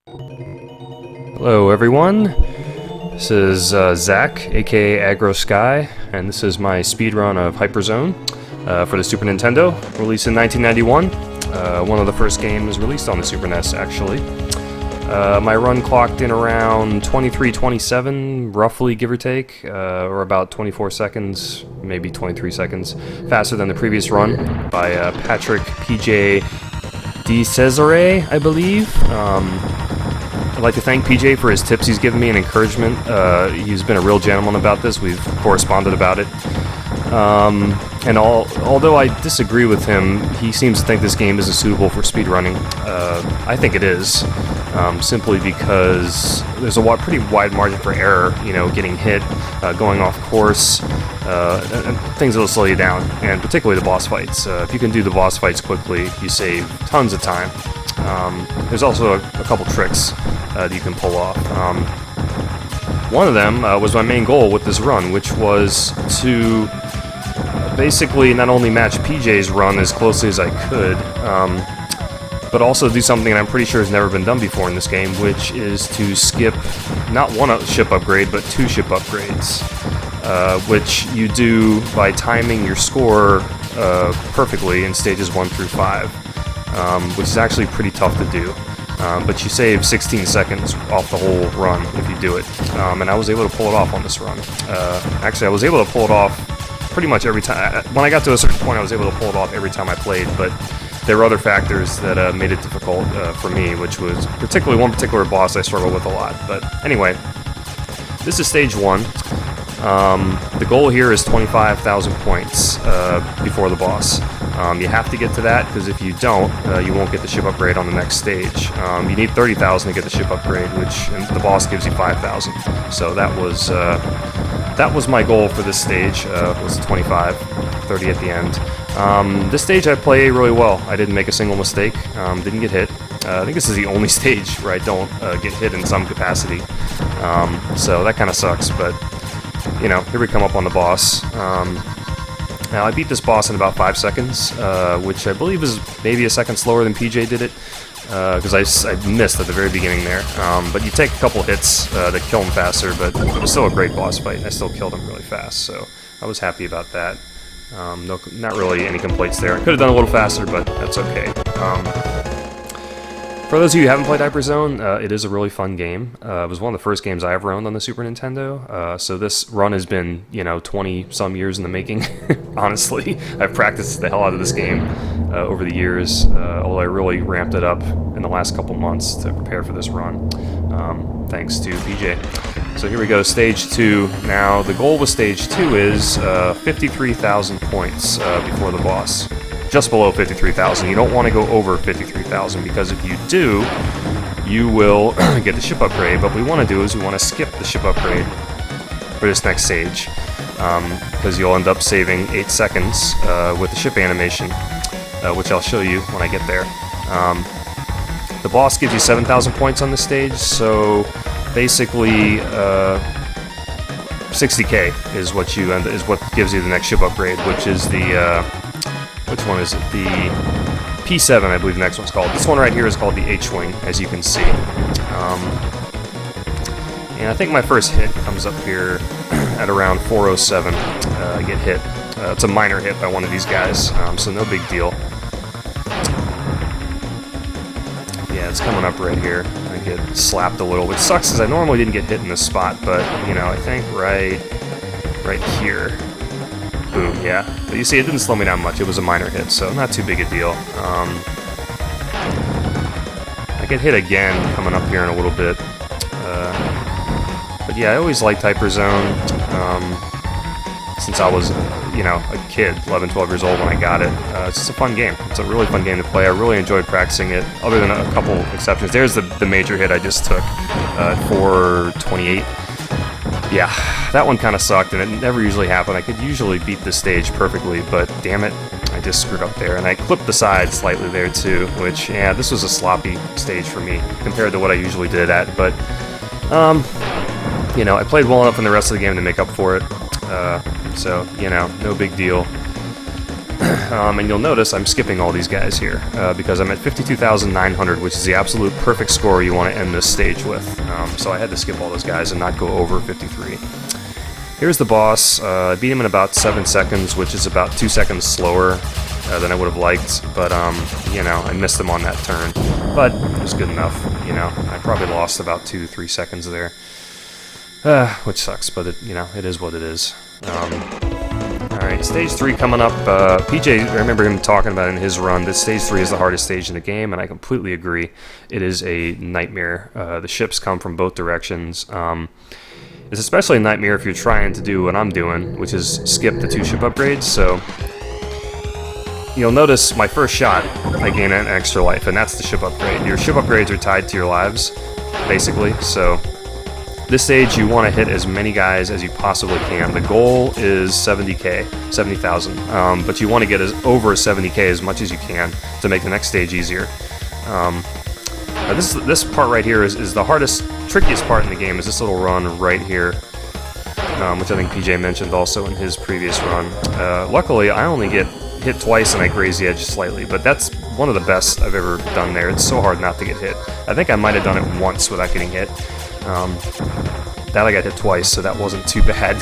Hello everyone, this is Zach, aka Aggro Sky, and this is my speedrun of HyperZone for the Super Nintendo, released in 1991. One of the first games released on the Super NES, actually. My run clocked in around 23:27, roughly, give or take, or about 24 seconds, maybe 23 seconds, faster than the previous run by Patrick PJ DeCesare, I believe. I'd like to thank PJ for his tips he's given me and encouragement. He's been a real gentleman about this. We've corresponded about it. And although I disagree with him, he seems to think this game isn't suitable for speedrunning. I think it is, simply because there's a pretty wide margin for error, you know, getting hit, going off course, and things that'll slow you down, and particularly the boss fights. If you can do the boss fights quickly, you save tons of time. There's also a couple tricks that you can pull off. One of them was my main goal with this run, which was to basically not only match PJ's run as closely as I could, but also do something that I'm pretty sure has never been done before in this game, which is to skip not one ship upgrade, but two ship upgrades, which you do by timing your score perfectly in stages 1 through 5, which is actually pretty tough to do. But you save 16 seconds off the whole run if you do it, and I was able to pull it off on this run. Actually, I was able to pull it off pretty much every time. When I got to a certain point, I was able to pull it off every time I played, but there were other factors that made it difficult for me, which was particularly one particular boss I struggled with a lot. But anyway, this is stage 1. The goal here is 25,000 points before the boss. You have to get to that, because if you don't, you won't get the ship upgrade on the next stage. You need 30,000 to get the ship upgrade, which the boss gives you 5,000. So that was my goal for this stage, was 25, 30 at the end. This stage I play really well. I didn't make a single mistake, didn't get hit. I think this is the only stage where I don't get hit in some capacity. So that kind of sucks, but you know, here we come up on the boss. Now, I beat this boss in about 5 seconds, which I believe is maybe a second slower than PJ did it, because I missed at the very beginning there. But you take a couple hits to kill him faster, but it was still a great boss fight, and I still killed him really fast, so I was happy about that. Not really any complaints there. I could have done a little faster, but that's okay. For those of you who haven't played HyperZone, it is a really fun game. It was one of the first games I ever owned on the Super Nintendo, so this run has been, you know, 20-some years in the making, honestly. I've practiced the hell out of this game over the years, although I really ramped it up in the last couple months to prepare for this run, thanks to PJ. So here we go, stage 2. Now, the goal with stage 2 is 53,000 points before the boss. Just below 53,000. You don't want to go over 53,000, because if you do, you will get the ship upgrade. But what we want to do is we want to skip the ship upgrade for this next stage, because you'll end up saving 8 seconds with the ship animation, which I'll show you when I get there. The boss gives you 7,000 points on this stage, so basically 60k is what gives you the next ship upgrade, which is the which one is it? The P7, I believe the next one's called. This one right here is called the H-Wing, as you can see. And I think my first hit comes up here at around 407. I get hit. It's a minor hit by one of these guys, so no big deal. Yeah, it's coming up right here. I get slapped a little, which sucks because I normally didn't get hit in this spot, but, you know, I think right here. Boom, yeah. But you see, it didn't slow me down much. It was a minor hit, so not too big a deal. I get hit again coming up here in a little bit. But yeah, I always liked HyperZone since I was, you know, a kid, 11, 12 years old when I got it. It's just a fun game. It's a really fun game to play. I really enjoyed practicing it, other than a couple exceptions. There's the major hit I just took at 428. Yeah, that one kind of sucked, and it never usually happened. I could usually beat this stage perfectly, but damn it, I just screwed up there. And I clipped the side slightly there too, which, yeah, this was a sloppy stage for me compared to what I usually did at. But, you know, I played well enough in the rest of the game to make up for it. So, you know, no big deal. And you'll notice I'm skipping all these guys here because I'm at 52,900, which is the absolute perfect score you want to end this stage with. So I had to skip all those guys and not go over 53. Here's the boss. I beat him in about 7 seconds, which is about 2 seconds slower than I would have liked, but you know, I missed him on that turn. But it was good enough, you know. I probably lost about 2-3 seconds there, which sucks, but it, you know, it is what it is. Alright, stage 3 coming up. PJ, I remember him talking about in his run that stage 3 is the hardest stage in the game, and I completely agree. It is a nightmare. The ships come from both directions. It's especially a nightmare if you're trying to do what I'm doing, which is skip the 2 ship upgrades. So you'll notice my first shot, I gain an extra life, and that's the ship upgrade. Your ship upgrades are tied to your lives, basically. So this stage, you want to hit as many guys as you possibly can. The goal is 70k, 70,000, but you want to get over 70k as much as you can to make the next stage easier. This part right here is the hardest, trickiest part in the game, is this little run right here, which I think PJ mentioned also in his previous run. Luckily, I only get hit twice and I graze the edge slightly, but that's one of the best I've ever done there. It's so hard not to get hit. I think I might have done it once without getting hit. That I got hit twice, so that wasn't too bad,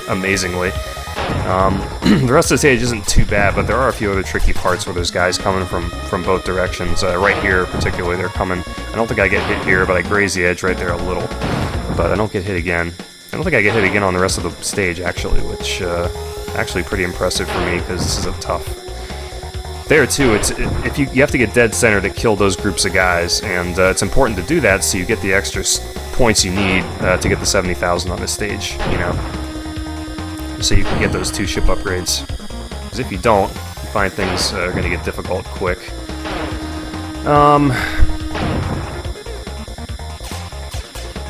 amazingly. The rest of the stage isn't too bad, but there are a few other tricky parts where there's guys coming from both directions. Right here, particularly, they're coming. I don't think I get hit here, but I graze the edge right there a little. But I don't get hit again. I don't think I get hit again on the rest of the stage, actually, which actually pretty impressive for me, because this is a tough. There too, if you have to get dead center to kill those groups of guys, and it's important to do that so you get the extra points you need to get the 70,000 on this stage, you know, so you can get those 2 ship upgrades. Because if you don't, you find things are going to get difficult quick.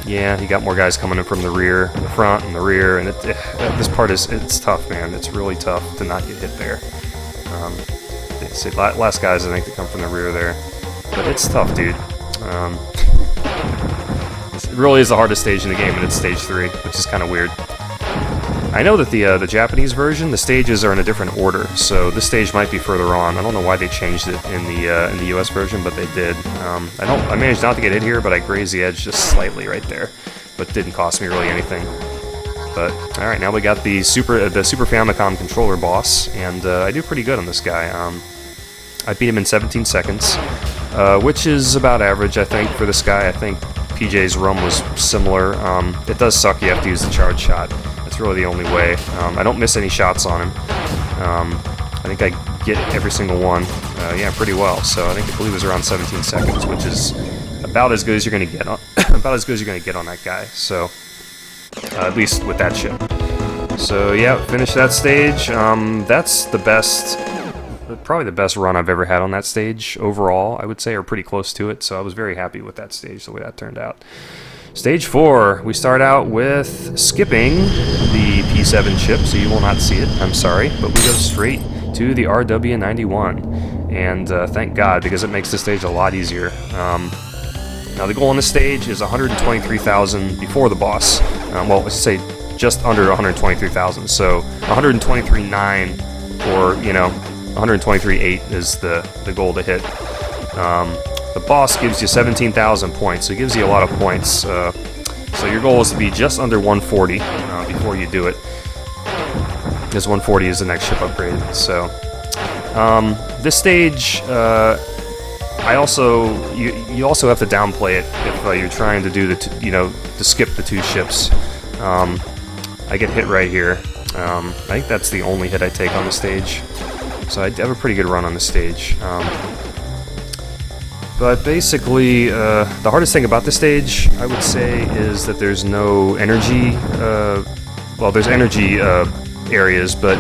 Yeah, you got more guys coming in from the rear, the front, and the rear, and this part it's tough, man. It's really tough to not get hit there. See, last guys I think that come from the rear there, but it's tough, dude. It really is the hardest stage in the game, and it's stage 3, which is kind of weird. I know that the Japanese version, the stages are in a different order, so this stage might be further on. I don't know why they changed it in the US version, but they did. I managed not to get hit here, but I grazed the edge just slightly right there, but didn't cost me really anything. But all right, now we got the Super Famicom controller boss, and I do pretty good on this guy. I beat him in 17 seconds, which is about average, I think, for this guy. I think PJ's run was similar. It does suck you have to use the charge shot. That's really the only way. I don't miss any shots on him. I think I get every single one, yeah, pretty well. So I believe it was around 17 seconds, which is about as good as you're going to get on that guy. So at least with that ship. So yeah, finish that stage. That's the best. Probably the best run I've ever had on that stage overall, I would say, or pretty close to it, so I was very happy with that stage, the way that turned out. Stage 4, we start out with skipping the P7 ship, so you will not see it, I'm sorry, but we go straight to the RW91, and thank God, because it makes the stage a lot easier. Now the goal on this stage is 123,000 before the boss, well, let's say just under 123,000, so 123.9, or, you know, 123.8 is the goal to hit. The boss gives you 17,000 points, so it gives you a lot of points. So your goal is to be just under 140 before you do it, because 140 is the next ship upgrade. So this stage, you also have to downplay it if you're trying to do to skip the 2 ships. I get hit right here. I think that's the only hit I take on the stage. So I have a pretty good run on the stage. But basically, the hardest thing about this stage, I would say, is that there's no energy. Well, there's energy areas, but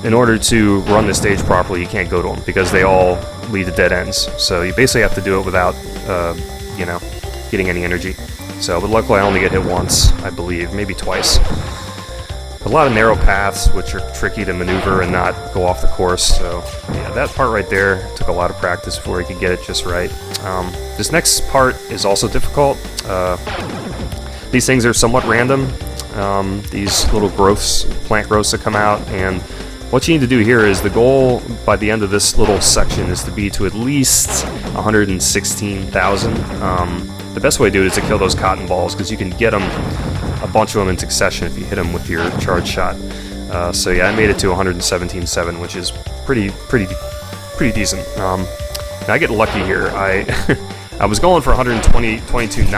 in order to run the stage properly, you can't go to them because they all lead to dead ends. So you basically have to do it without, getting any energy. So, but luckily, I only get hit once, I believe, maybe twice. A lot of narrow paths, which are tricky to maneuver and not go off the course, so yeah, that part right there took a lot of practice before you could get it just right. This next part is also difficult. These things are somewhat random. These little growths, plant growths that come out, and what you need to do here is the goal by the end of this little section is to be to at least 116,000. The best way to do it is to kill those cotton balls, because you can get them, a bunch of them in succession if you hit them with your charge shot. So yeah, I made it to 117.7, which is pretty decent. Now I get lucky here. I was going for 122.9,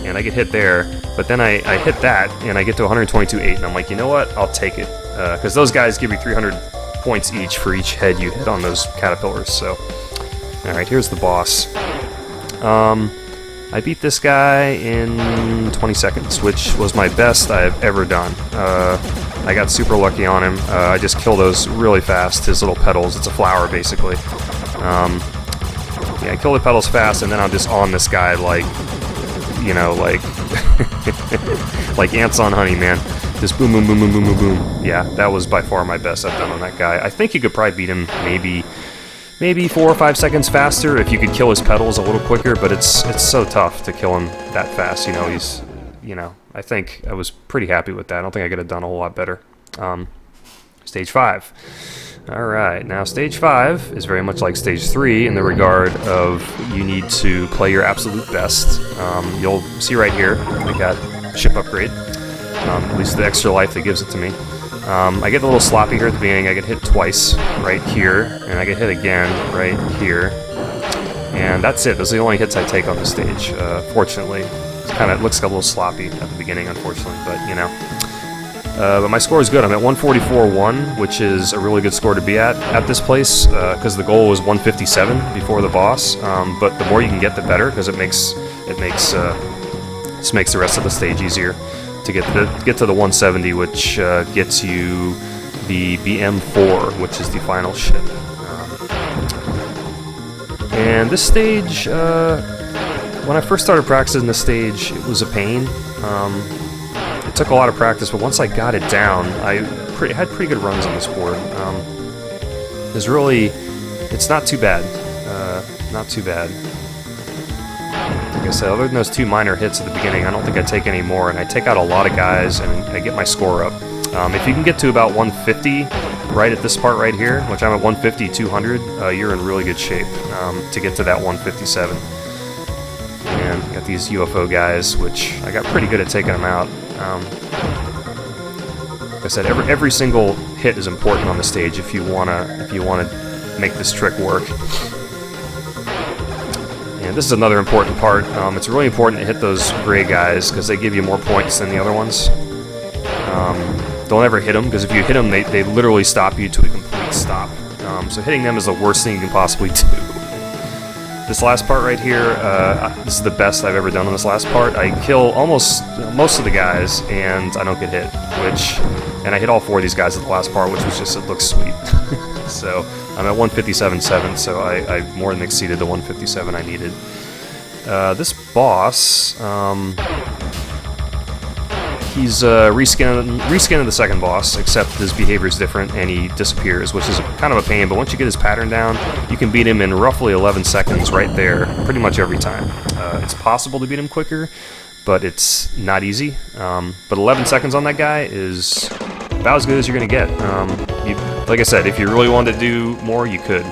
and I get hit there, but then I hit that, and I get to 122.8, and I'm like, you know what? I'll take it, because those guys give you 300 points each for each head you hit on those caterpillars. So, all right, here's the boss. I beat this guy in 20 seconds, which was my best I've ever done. I got super lucky on him. I just kill those really fast, his little petals. It's a flower, basically. Yeah, I kill the petals fast, and then I'm just on this guy like, you know, like, like ants on honey, man. Just boom, boom, boom, boom, boom, boom, boom. Yeah, that was by far my best I've done on that guy. I think you could probably beat him maybe 4 or 5 seconds faster if you could kill his petals a little quicker, but it's so tough to kill him that fast. You know, he's, you know, I think I was pretty happy with that. I don't think I could have done a whole lot better. Stage 5. Alright, now stage 5 is very much like stage 3 in the regard of you need to play your absolute best. You'll see right here, I got ship upgrade, at least the extra life that gives it to me. I get a little sloppy here at the beginning. I get hit twice right here, and I get hit again right here. And that's it. Those are the only hits I take on the stage, fortunately. It looks a little sloppy at the beginning, unfortunately, but you know. But my score is good. I'm at 144.1, which is a really good score to be at this place, because the goal was 157 before the boss. But the more you can get, the better, because it makes the rest of the stage easier to get to the 170, which gets you the BM4, which is the final ship. And this stage, when I first started practicing this stage, it was a pain. It took a lot of practice, but once I got it down, I had pretty good runs on this board. It's not too bad. Not too bad. Like I said, other than those 2 minor hits at the beginning, I don't think I take any more, and I take out a lot of guys, and I get my score up. If you can get to about 150 right at this part right here, which I'm at 150, 200, you're in really good shape to get to that 157. And got these UFO guys, which I got pretty good at taking them out. Like I said, every single hit is important on the stage if you wanna make this trick work. And this is another important part. It's really important to hit those gray guys because they give you more points than the other ones. Don't ever hit them, because if you hit them, they literally stop you to a complete stop. So hitting them is the worst thing you can possibly do. This last part right here, this is the best I've ever done on this last part. I kill most of the guys, and I don't get hit, and I hit all 4 of these guys at the last part, which was just, it looks sweet. So I'm at 157.7, so I more than exceeded the 157 I needed. This boss, he's reskinning the second boss, except his behavior is different and he disappears, which is kind of a pain, but once you get his pattern down, you can beat him in roughly 11 seconds right there, pretty much every time. It's possible to beat him quicker, but it's not easy. But 11 seconds on that guy is about as good as you're going to get. Like I said, if you really wanted to do more, you could,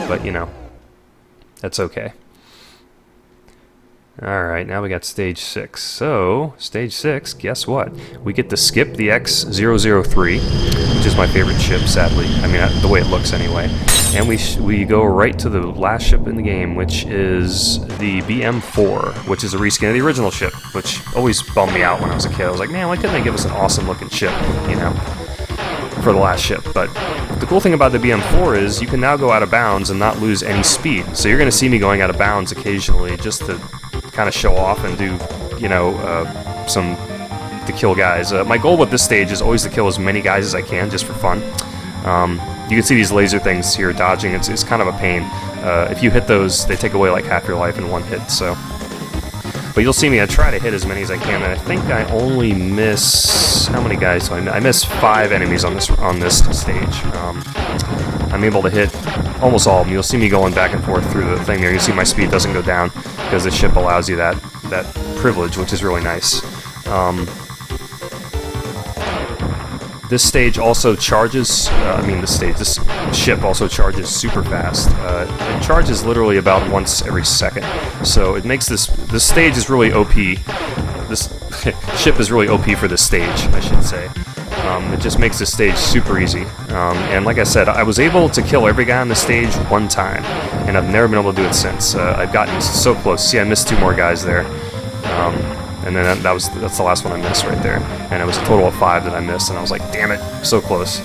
but you know, that's okay. Alright, now we got stage 6. So, stage 6, guess what? We get to skip the X-003, which is my favorite ship, sadly. I mean, the way it looks anyway. And we go right to the last ship in the game, which is the BM4, which is a reskin of the original ship, which always bummed me out when I was a kid. I was like, man, why couldn't they give us an awesome looking ship, you know, for the last ship? But the cool thing about the BM4 is you can now go out of bounds and not lose any speed. So you're going to see me going out of bounds occasionally just to kind of show off and do, you know, to kill guys. My goal with this stage is always to kill as many guys as I can, just for fun. You can see these laser things here dodging. It's kind of a pain. If you hit those, they take away like half your life in one hit. So, but you'll see me. I try to hit as many as I can, and I think I only miss, how many guys do I miss? I miss 5 enemies on this stage. I'm able to hit almost all of them. You'll see me going back and forth through the thing there. You see my speed doesn't go down because the ship allows you that privilege, which is really nice. This stage also charges, this ship also charges super fast. It charges literally about once every second. So it makes this stage is really OP. This ship is really OP for this stage, I should say. It just makes this stage super easy. And like I said, I was able to kill every guy on the stage one time, and I've never been able to do it since. I've gotten so close. See, I missed 2 more guys there. And then that's the last one I missed right there. And it was a total of 5 that I missed, and I was like, damn it, so close.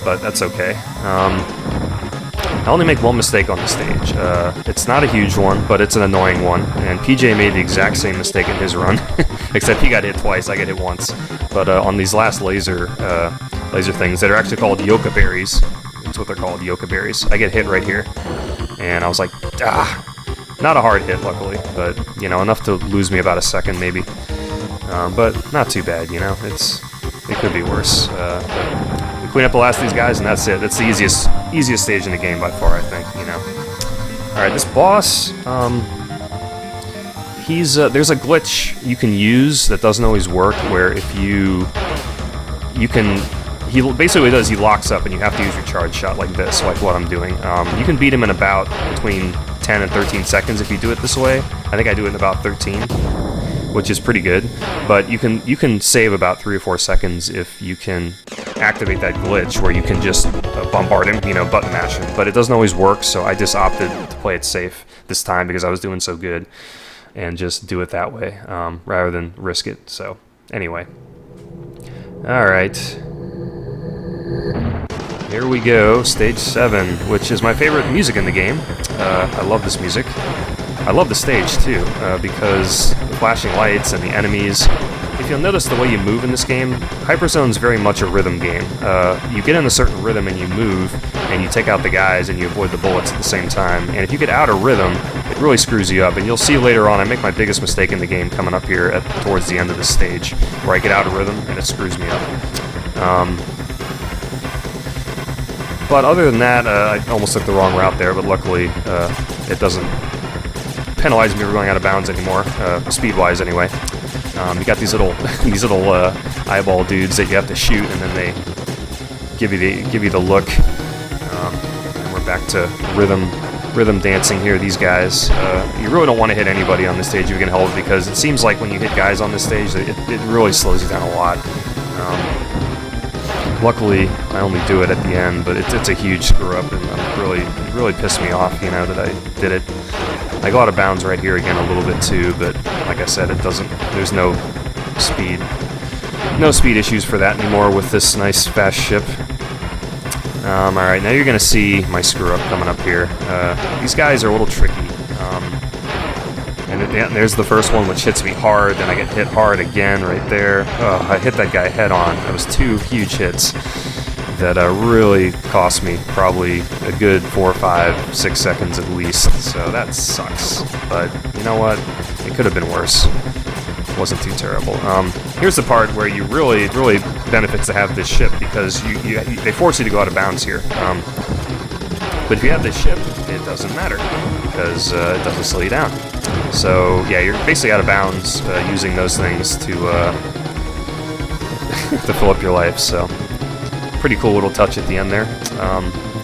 But that's okay. I only make one mistake on the stage. It's not a huge one, but it's an annoying one. And PJ made the exact same mistake in his run, except he got hit twice, I got hit once. But on these last laser things that are actually called Yoka berries, that's what they're called, Yoka berries, I get hit right here. And I was like, ah. Not a hard hit, luckily, but, you know, enough to lose me about a second, maybe. But not too bad, you know, it could be worse. But we clean up the last of these guys, and that's it. That's the easiest stage in the game by far, I think, you know. Alright, this boss, there's a glitch you can use that doesn't always work, where if basically what he does, he locks up and you have to use your charge shot like this, like what I'm doing. You can beat him in about between 10 and 13 seconds if you do it this way. I think I do it in about 13, which is pretty good. But you can save about 3 or 4 seconds if you can activate that glitch where you can just bombard him, you know, button mash him. But it doesn't always work, so I just opted to play it safe this time because I was doing so good, and just do it that way rather than risk it. So anyway, all right. Here we go, stage 7, which is my favorite music in the game. I love this music. I love the stage too, because the flashing lights and the enemies. If you'll notice the way you move in this game, HyperZone is very much a rhythm game. You get in a certain rhythm and you move, and you take out the guys and you avoid the bullets at the same time. And if you get out of rhythm, it really screws you up. And you'll see later on, I make my biggest mistake in the game coming up here towards the end of the stage, where I get out of rhythm and it screws me up. But other than that, I almost took the wrong route there, but luckily it doesn't penalize me for going out of bounds anymore, speed-wise anyway. You got these little eyeball dudes that you have to shoot, and then they give you the look. And we're back to rhythm dancing here. These guys, you really don't want to hit anybody on this stage if you can help it, because it seems like when you hit guys on this stage, it really slows you down a lot. Luckily, I only do it at the end, but it's a huge screw-up, and it really pissed me off, you know, that I did it. I go out of bounds right here again a little bit too, but like I said, there's no speed issues for that anymore with this nice fast ship. Alright, now you're going to see my screw-up coming up here. These guys are a little tricky. And there's the first one, which hits me hard, then I get hit hard again right there. I hit that guy head on. That was 2 huge hits that really cost me probably a good 4, 5, 6 seconds at least. So that sucks. But you know what? It could have been worse. It wasn't too terrible. Here's the part where you really benefits to have this ship, because they force you to go out of bounds here. But if you have this ship, it doesn't matter, because it doesn't slow you down. So yeah, you're basically out of bounds using those things to to fill up your life. So pretty cool little touch at the end there.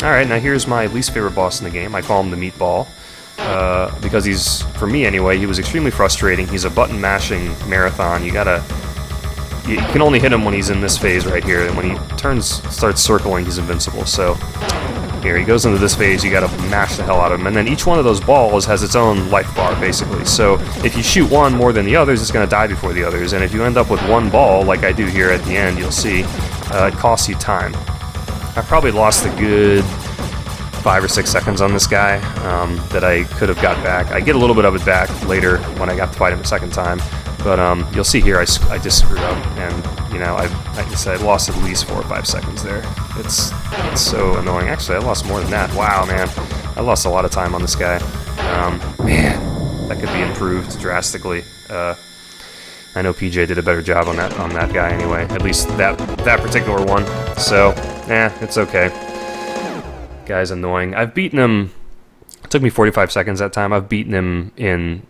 Alright, now here's my least favorite boss in the game. I call him the Meatball, because for me anyway, he was extremely frustrating. He's a button mashing marathon. You can only hit him when he's in this phase right here, and when he starts circling, he's invincible. So here, he goes into this phase, you gotta mash the hell out of him, and then each one of those balls has its own life bar, basically. So if you shoot one more than the others, it's gonna die before the others, and if you end up with one ball, like I do here at the end, you'll see, it costs you time. I probably lost a good 5 or 6 seconds on this guy that I could have got back. I get a little bit of it back later when I got to fight him a second time, but you'll see here I just screwed up, and you know, like I said, I lost at least 4 or 5 seconds there. It's so annoying. Actually, I lost more than that. Wow, man, I lost a lot of time on this guy. Man, that could be improved drastically. I know PJ did a better job on that guy anyway. At least that particular one. So, it's okay. Guy's annoying. I've beaten him. It took me 45 seconds that time. I've beaten him in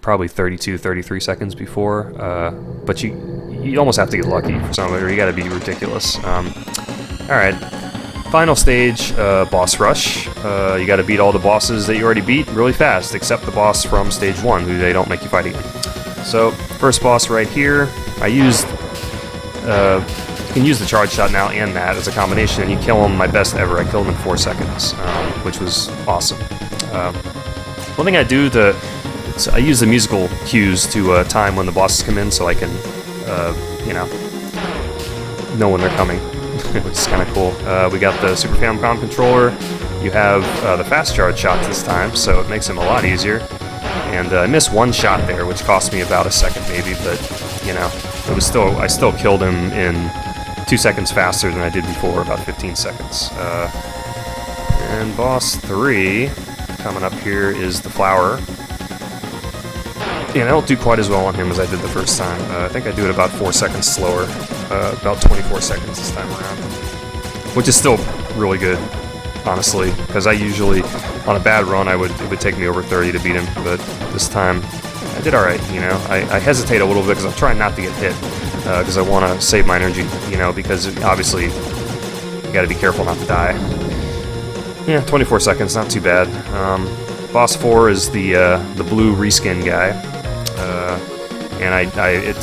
probably 32, 33 seconds before. But you you almost have to get lucky for some of it, or you gotta be ridiculous. Alright, final stage, boss rush. You gotta beat all the bosses that you already beat really fast, except the boss from stage 1, who they don't make you fight again. So, first boss right here, I used, you can use the charge shot now and that as a combination, and you kill him, my best ever. I killed him in 4 seconds, which was awesome. One thing I do I use the musical cues to time when the bosses come in, so I can, you know when they're coming, which is kind of cool. We got the Super Famicom controller. You have the fast charge shots this time, so it makes them a lot easier. And I missed one shot there, which cost me about a second maybe, but you know, it was I still killed him in 2 seconds faster than I did before, about 15 seconds. And boss 3 coming up here is the flower. And I don't do quite as well on him as I did the first time. I think I do it about 4 seconds slower, about 24 seconds this time around, which is still really good, honestly, because I usually, on a bad run, it would take me over 30 to beat him, but this time I did alright, you know. I hesitate a little bit because I'm trying not to get hit, because I want to save my energy, you know, because obviously you gotta be careful not to die. Yeah, 24 seconds, not too bad. Boss 4 is the blue reskin guy, and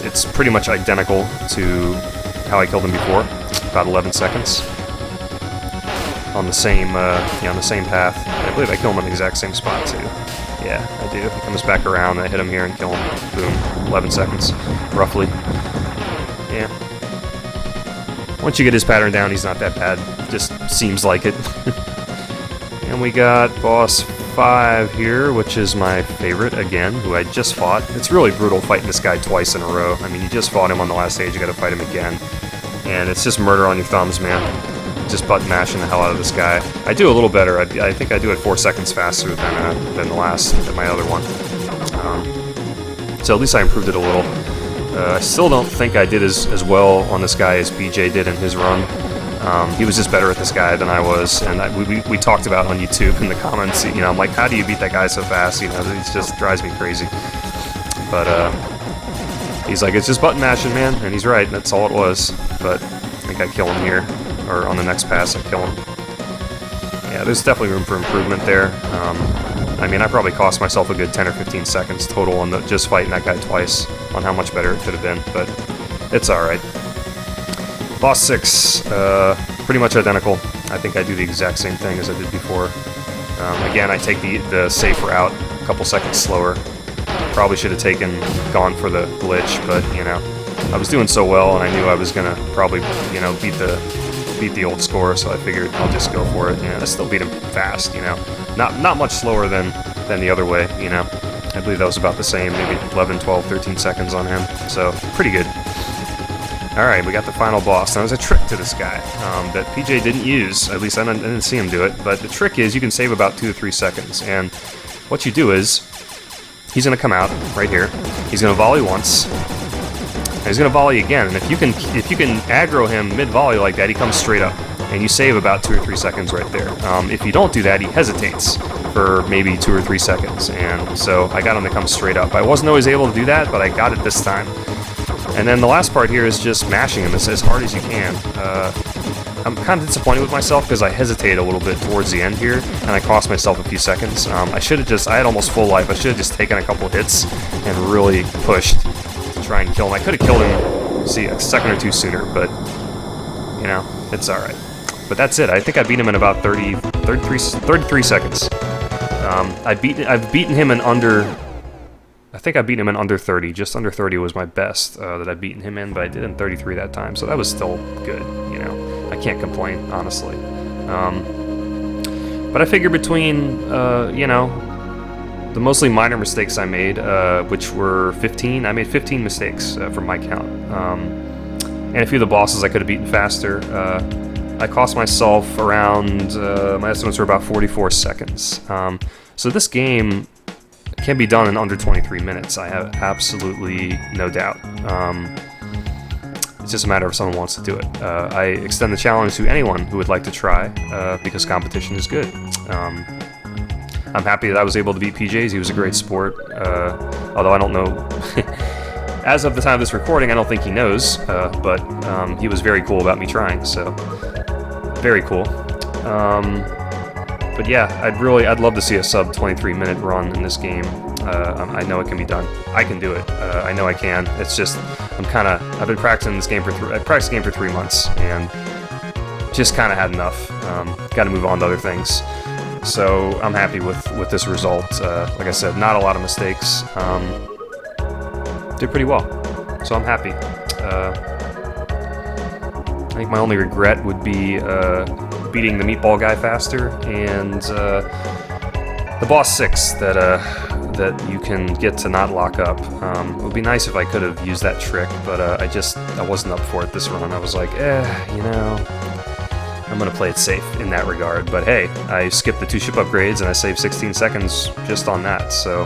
it's pretty much identical to how I killed him before, about 11 seconds. On the same path. I believe I kill him in the exact same spot too. Yeah, I do. He comes back around, I hit him here and kill him. Boom. 11 seconds, roughly. Yeah. Once you get his pattern down, he's not that bad. Just seems like it. And we got boss 5 here, which is my favorite, again, who I just fought. It's really brutal fighting this guy twice in a row. I mean, you just fought him on the last stage, you gotta fight him again. And it's just murder on your thumbs, man. Just button mashing the hell out of this guy. I do a little better. I think I do it 4 seconds faster than my other one. So at least I improved it a little. I still don't think I did as well on this guy as BJ did in his run. He was just better at this guy than I was, and we talked about on YouTube in the comments. You know, I'm like, how do you beat that guy so fast? You know, it just drives me crazy. But he's like, it's just button mashing, man, and he's right. That's all it was. But I think I kill him here. Or on the next pass, I kill him. Yeah, there's definitely room for improvement there. I mean, I probably cost myself a good 10 or 15 seconds total on just fighting that guy twice, on how much better it could have been, but it's alright. Boss 6, pretty much identical. I think I do the exact same thing as I did before. Again, I take the safe route, a couple seconds slower. Probably should have gone for the glitch, but, you know, I was doing so well, and I knew I was gonna probably, you know, beat the old score, so I figured I'll just go for it. Yeah, I still beat him fast, you know. Not much slower than the other way, you know. I believe that was about the same, maybe 11, 12, 13 seconds on him, so pretty good. Alright, we got the final boss. Now there's a trick to this guy that PJ didn't use, at least I didn't see him do it, but the trick is you can save about 2 to 3 seconds, and what you do is, he's going to come out right here, he's going to volley once, and he's going to volley again, and if you can aggro him mid-volley like that, he comes straight up, and you save about 2 or 3 seconds right there. If you don't do that, he hesitates for maybe 2 or 3 seconds, and so I got him to come straight up. I wasn't always able to do that, but I got it this time. And then the last part here is just mashing him as hard as you can. I'm kind of disappointed with myself because I hesitated a little bit towards the end here, and I cost myself a few seconds. I had almost full life. I should have just taken a couple hits and really pushed to try and kill him. I could have killed him, see, a second or two sooner, but, you know, it's alright. But that's it. I think I beat him in about 33 seconds. I've beaten him in under... I think I beat him in under 30. Just under 30 was my best that I've beaten him in, but I did in 33 that time, so that was still good, you know. I can't complain, honestly. But I figure between, you know, the mostly minor mistakes I made, which were 15, I made 15 mistakes from my count. And a few of the bosses I could have beaten faster. I cost myself around, my estimates were about 44 seconds. So this game can be done in under 23 minutes, I have absolutely no doubt. It's just a matter of someone wants to do it. I extend the challenge to anyone who would like to try, because competition is good. I'm happy that I was able to beat PJ's. He was a great sport, although I don't know as of the time of this recording, I don't think he knows, but he was very cool about me trying, so very cool. But yeah, I'd love to see a sub 23-minute run in this game. I know it can be done. I can do it. I know I can. It's just I've been practicing this game I practiced the game for 3 months and just kind of had enough. Got to move on to other things. So I'm happy with this result. Like I said, not a lot of mistakes. Did pretty well. So I'm happy. I think my only regret would be beating the Meatball guy faster and the boss 6 that you can get to not lock up. It would be nice if I could have used that trick, but I wasn't up for it this run. I was like, you know, I'm gonna play it safe in that regard. But hey, I skipped the 2 ship upgrades and I saved 16 seconds just on that. So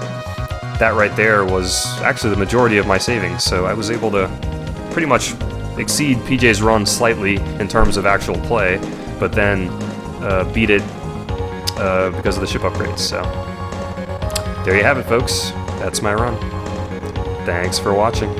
that right there was actually the majority of my savings. So I was able to pretty much exceed PJ's run slightly in terms of actual play, but then beat it because of the ship upgrades. So there you have it, folks. That's my run. Thanks for watching.